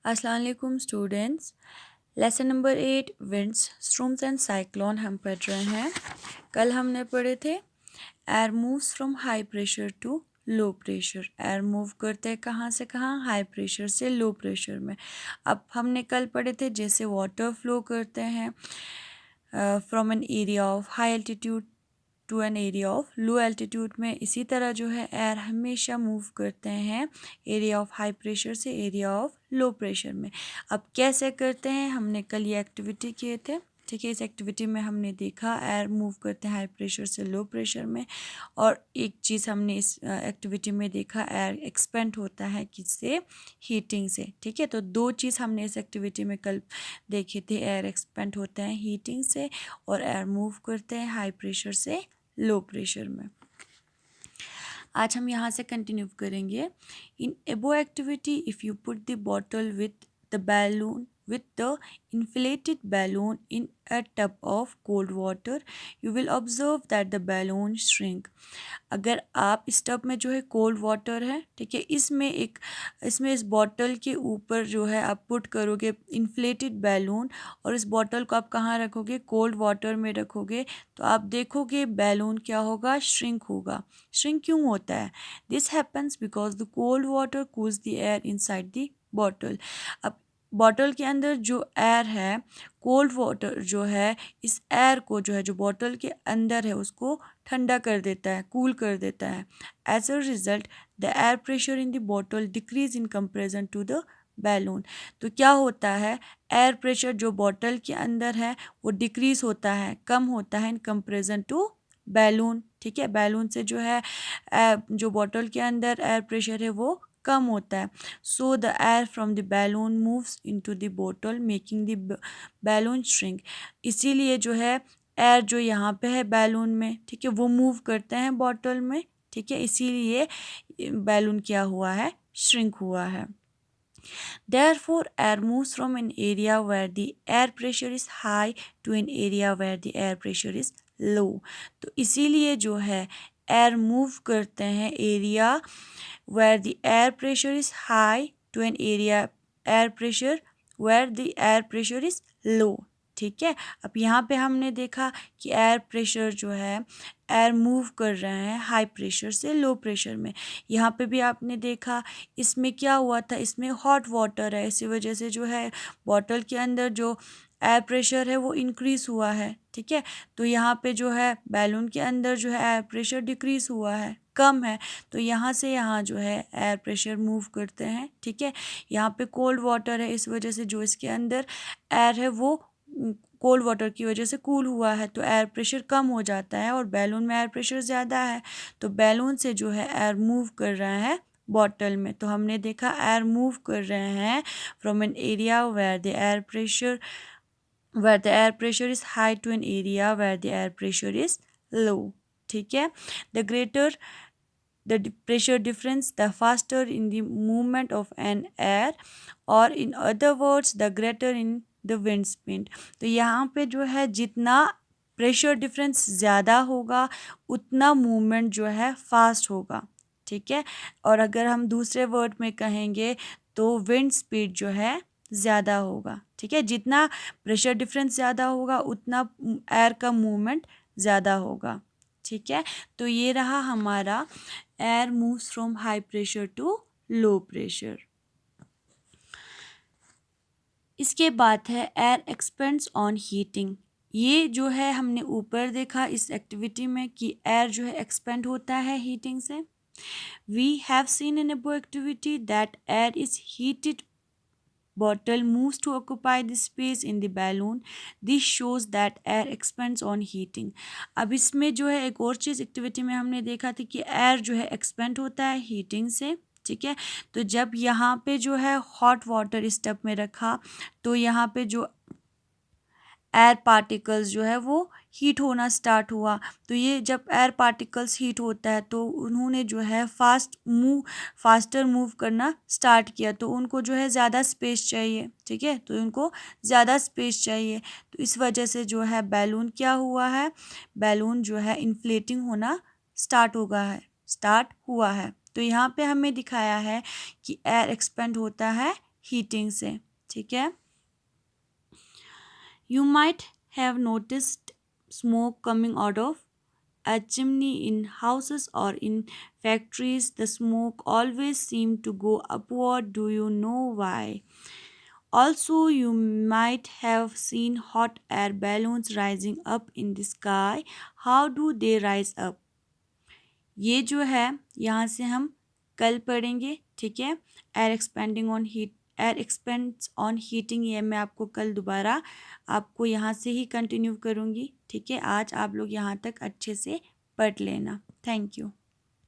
अस्सलाम वालेकुम students. Lesson number 8 winds storms and cyclone हम पढ़ रहे हैं। कल हमने पढ़े थे air moves from high pressure to low pressure. Air move करते हैं कहाँ से कहाँ, हाई प्रेशर से लो प्रेशर में। अब हमने कल पढ़े थे जैसे वाटर फ्लो करते हैं from an area of high altitude to an area of low altitude में, इसी तरह जो है एयर हमेशा मूव करते हैं एरिया ऑफ हाई प्रेशर से एरिया ऑफ लो प्रेशर में। अब कैसे करते हैं, हमने कल ये एक्टिविटी किए थे। ठीक है, इस एक्टिविटी में हमने देखा एयर मूव करते हैं हाई प्रेशर से लो प्रेशर में। और एक चीज़ हमने इस एक्टिविटी में देखा, एयर एक्सपेंड होता है किससे, हीटिंग से। ठीक है, तो दो चीज़ हमने इस एक्टिविटी में कल देखे थे, एयर एक्सपेंड होता है हीटिंग से और एयर मूव करते हैं हाई प्रेशर से लो प्रेशर में। आज हम यहाँ से कंटिन्यू करेंगे। इन एबो activity if you put the bottle with the inflated balloon in a tub of cold water, you will observe that the balloon shrink. अगर आप इस टब में जो है कोल्ड वाटर है, ठीक है, इसमें इस बॉटल के ऊपर जो है आप पुट करोगे इन्फ्लेटेड बैलून और इस बॉटल को आप कहाँ रखोगे, कोल्ड वाटर में रखोगे, तो आप देखोगे बैलून क्या होगा, श्रिंक होगा। श्रिंक क्यों होता है? This happens because the cold water cools the air inside the bottle. अब बॉटल के अंदर जो एयर है, कोल्ड वाटर जो है इस एयर को जो है जो बॉटल के अंदर है उसको ठंडा कर देता है, कूल कर देता है। As a result the air pressure in the bottle decrease in comparison to the balloon. तो क्या होता है, एयर प्रेशर जो बॉटल के अंदर है वो डिक्रीज होता है, कम होता है इन कंपेरिजन टू बैलून। ठीक है, बैलून से जो है जो बॉटल के अंदर एयर प्रेशर है वो कम होता है। So the air from the balloon moves into the bottle making the balloon shrink. इसीलिए जो है एयर जो यहाँ पे है बैलून में, ठीक है, वो मूव करते हैं बॉटल में। ठीक है, इसीलिए बैलून क्या हुआ है, श्रिंक हुआ है। Therefore, air moves from an area where the air pressure is high to an area where the air pressure is low. तो इसीलिए जो है एयर मूव करते हैं area where the air pressure is high to an area air pressure where the air pressure is low. ठीक है, अब यहाँ पे हमने देखा कि एयर प्रेशर जो है एयर मूव कर रहे हैं हाई प्रेशर से लो प्रेशर में। यहाँ पे भी आपने देखा इसमें क्या हुआ था, इसमें हॉट वाटर है, इसी वजह से जो है बॉटल के अंदर जो एयर प्रेशर है वो इंक्रीज़ हुआ है। ठीक है, तो यहाँ पे जो है बैलून के अंदर जो है एयर प्रेशर डिक्रीज़ हुआ है, कम है। तो यहाँ से यहाँ जो है एयर प्रेशर मूव करते हैं। ठीक है, यहाँ पे कोल्ड वाटर है, इस वजह से जो इसके अंदर एयर है वो कोल्ड वाटर की वजह से कूल हुआ है, तो एयर प्रेशर कम हो जाता है और बैलून में एयर प्रेशर ज़्यादा है, तो बैलून से जो है एयर मूव कर रहा है बॉटल में। तो हमने देखा एयर मूव कर रहे हैं from an area where the air pressure is high to an area where the air pressure is low. ठीक है, the greater the pressure difference, the faster in the movement of an air, or in other words the greater in the wind speed. तो यहाँ पे जो है जितना pressure difference ज़्यादा होगा उतना मूवमेंट जो है फास्ट होगा। ठीक है, और अगर हम दूसरे वर्ड में कहेंगे तो विंड स्पीड जो है ज़्यादा होगा। ठीक है, जितना प्रेशर डिफरेंस ज़्यादा होगा उतना एयर का मूवमेंट ज़्यादा होगा। ठीक है, तो ये रहा हमारा air moves from high pressure to low pressure. इसके बाद है एयर एक्सपेंड्स ऑन हीटिंग। ये जो है हमने ऊपर देखा इस एक्टिविटी में कि एयर जो है एक्सपेंड होता है हीटिंग से। We have seen in above activity that air is heated bottle moves to occupy the space in the balloon. This shows that air expands on heating. अब इसमें जो है एक और चीज़ एक्टिविटी में हमने देखा था कि एयर जो है एक्सपेंड होता है हीटिंग से। ठीक है, तो जब यहाँ पे जो है हॉट वाटर इस टब में रखा तो यहाँ पे जो एयर पार्टिकल्स जो है वो हीट होना स्टार्ट हुआ। तो ये जब एयर पार्टिकल्स हीट होता है तो उन्होंने जो है फास्टर मूव करना स्टार्ट किया, तो उनको जो है ज़्यादा स्पेस चाहिए। ठीक है, तो उनको ज़्यादा स्पेस चाहिए, तो इस वजह से जो है बैलून क्या हुआ है, बैलून जो है इन्फ्लेटिंग होना स्टार्ट हुआ है। तो यहाँ पे हमें दिखाया है कि एयर एक्सपेंड होता है हीटिंग से, ठीक है। You might have noticed smoke coming out of a chimney in houses or in factories. The smoke always seemed to go upward. Do you know why? Also, you might have seen hot air balloons rising up in the sky. How do they rise up? ये जो है यहाँ से हम कल पढ़ेंगे, ठीक है। एयर एक्सपेंड्स ऑन हीटिंग, ये मैं आपको कल दोबारा आपको यहाँ से ही कंटिन्यू करूँगी, ठीक है। आज आप लोग यहाँ तक अच्छे से पढ़ लेना। Thank you.